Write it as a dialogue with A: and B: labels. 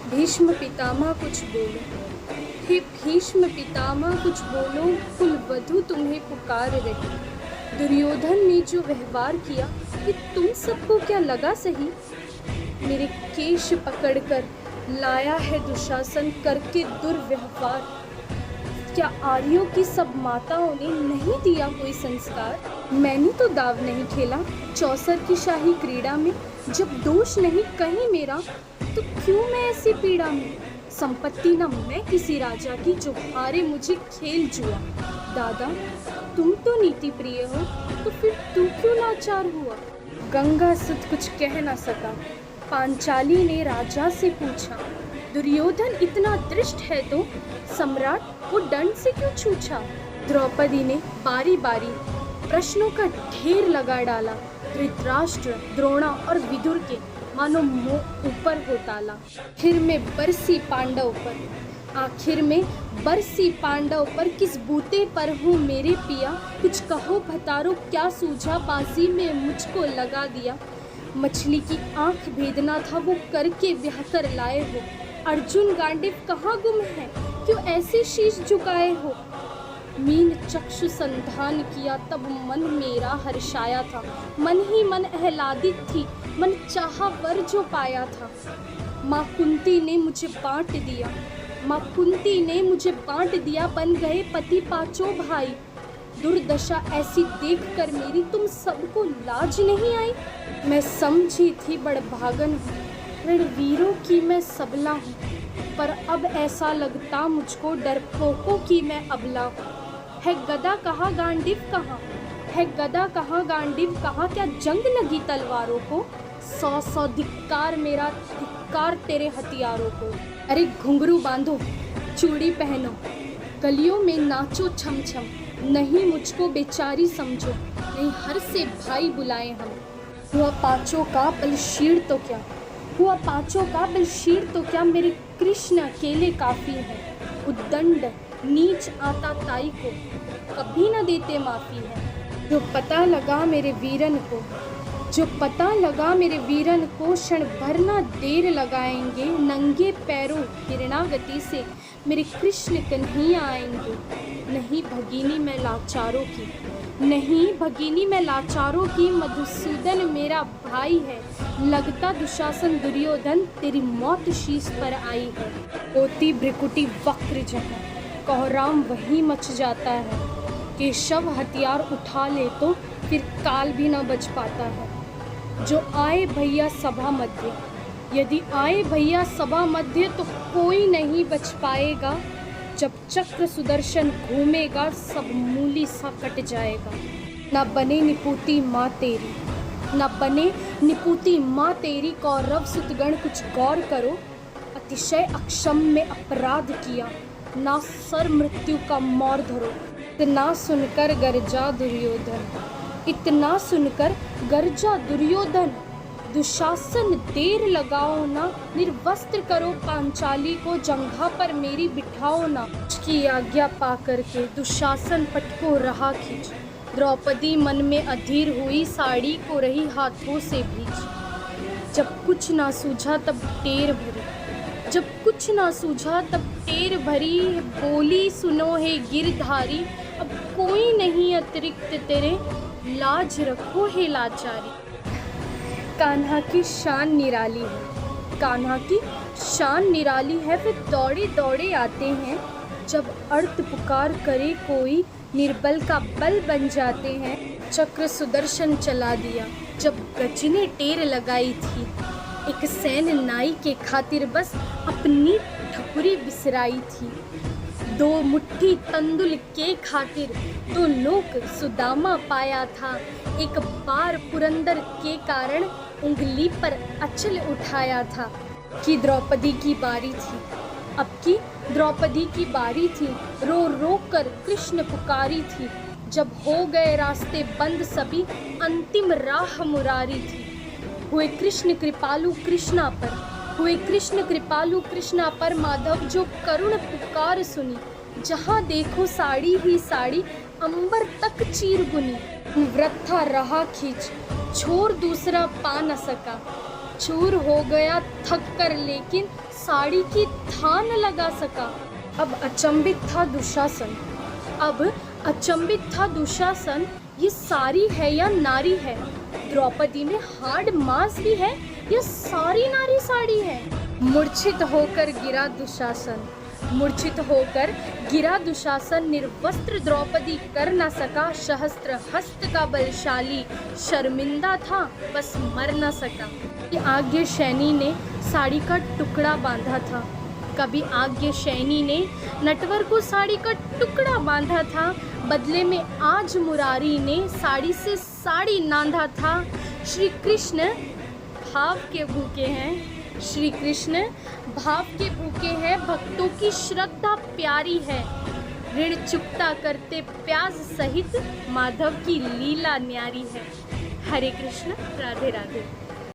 A: भीष्म पितामह कुछ बोलो, हे भीष्म पितामह कुछ बोलो, कुलवधु तुम्हें पुकार रही। दुर्योधन ने जो व्यवहार किया कि तुम सबको क्या लगा सही? मेरे केश पकड़कर लाया है दुशासन करके दुर्व्यवहार। क्या आर्यों की सब माताओं ने नहीं दिया कोई संस्कार? मैंने तो दाव नहीं खेला चौसर की शाही क्रीड़ा में। जब दोष नहीं कहीं मेरा तो क्यों मैं ऐसी पीड़ा में? संपत्ति न मैं किसी राजा की जो हारे मुझे खेल जुआ। दादा तुम तो नीति प्रिय हो तो फिर तू क्यों लाचार हुआ? गंगा सुत कुछ कह न सका, पांचाली ने राजा से पूछा। दुर्योधन इतना दृष्ट है तो सम्राट वो दंड से क्यों छूछा? द्रौपदी ने बारी बारी प्रश्नों का ढेर लगा डाला। धृतराष्ट्र, द्रोणा और विदुर के मानो मुंह ऊपर हो ताला। आखिर में बरसी पांडव पर किस बूते पर हूँ मेरे पिया? कुछ कहो भतारो क्या सूझा, बाजी में मुझको लगा दिया। मछली की आंख भेदना था वो करके ब्याह कर लाए हो। अर्जुन गांडीव कहाँ गुम है, क्यों ऐसे शीश झुकाए हो? मीन चक्षु संधान किया तब मन मेरा हर्षाया था। मन ही मन आह्लादित थी, मन चाहा वर जो पाया था। माँ कुंती ने मुझे बांट दिया, बन गए पति पांचों भाई। दुर्दशा ऐसी देखकर मेरी तुम सबको लाज नहीं आई? मैं समझी थी बड़भागन हूँ, रणवीरों की मैं सबला हूँ, पर अब ऐसा लगता मुझको डरपोकों की मैं अबला हूँ। है गदा कहाँ गांडीव कहाँ, क्या जंग लगी तलवारों को? सौ सौ धिक्कार मेरा, धिक्कार तेरे हथियारों को। अरे घुंघरू बांधो, चूड़ी पहनो, गलियों में नाचो छम छम। नहीं मुझको बेचारी समझो, नहीं हर से भाई बुलाए हम। हुआ पांचों का बलशीर तो क्या, मेरे कृष्ण अकेले काफी है। उद्दंड नीच आता ताई को कभी न देते माफी है। जो पता लगा मेरे वीरन को क्षण भर ना देर लगाएंगे। नंगे पैरों हिरणागति से मेरे कृष्ण कन्हैया आएंगे। नहीं भगिनी मैं लाचारों की, मधुसूदन मेरा भाई है। लगता दुशासन दुर्योधन तेरी मौत शीश पर आई है। होती भ्रिकुटी वक्र जहाँ कोहराम वहीं मच जाता है। केशव हथियार उठा ले तो फिर काल भी न बच पाता है। जो आए भैया सभा मध्य, यदि आए भैया सभा मध्य तो कोई नहीं बच पाएगा। जब चक्र सुदर्शन घूमेगा सब मूली सा कट जाएगा। ना बने निपुती माँ तेरी, कौरव सुतगण कुछ गौर करो। अतिशय अक्षम्य अपराध किया, ना सर मृत्यु का मोर धरो। इतना सुनकर गर्जा दुर्योधन, दुशासन देर लगाओ ना। निर्वस्त्र करो पांचाली को, जंघा पर मेरी बिठाओ ना। उसकी आज्ञा पा करके दुशासन पटको रहा खींच। द्रौपदी मन में अधीर हुई, साड़ी को रही हाथों से भींच। जब कुछ ना सूझा तब टेर भरी, बोली सुनो हे गिरधारी। अब कोई नहीं अतिरिक्त तेरे, लाज रखो हे लाचारी। कान्हा की शान निराली है, वे दौड़े दौड़े आते हैं। जब अर्थ पुकार करे कोई, निर्बल का बल बन जाते हैं। चक्र सुदर्शन चला दिया जब गजने टेर लगाई थी। एक सैन नाई के खातिर बस अपनी ठकुरी बिसराई थी। दो मुट्ठी तंदुल के खातिर तो लोक सुदामा पाया था। एक बार पुरंदर के कारण उंगली पर अचल उठाया था। कि द्रौपदी की बारी थी, रो रो कर कृष्ण पुकारी थी। जब हो गए रास्ते बंद सभी, अंतिम राह मुरारी थी। हुए कृष्ण कृपालु कृष्णा पर माधव जो करुण पुकार सुनी। जहाँ देखो साड़ी ही साड़ी, अंबर तक चीर बुनी। वृथा रहा खींच, छोर दूसरा पा न सका। चूर हो गया थक कर, लेकिन साड़ी की थान लगा सका। अब अचंभित था दुशासन, ये सारी है या नारी है? द्रौपदी में हार्ड मांस भी है या सारी नारी साड़ी है? मूर्छित होकर गिरा दुशासन, निर्वस्त्र द्रौपदी कर न सका। सहस्त्र हस्त का बलशाली शर्मिंदा था, बस मर न सका। आज्ञा सैनी ने साड़ी का टुकड़ा बांधा था, कभी आज्ञा सैनी ने नटवर को साड़ी का टुकड़ा बांधा था। बदले में आज मुरारी ने साड़ी से साड़ी नांधा था। श्री कृष्ण भाव के भूखे हैं, भक्तों की श्रद्धा प्यारी है। ऋण चुकता करते प्याज सहित, माधव की लीला न्यारी है। हरे कृष्ण, राधे राधे।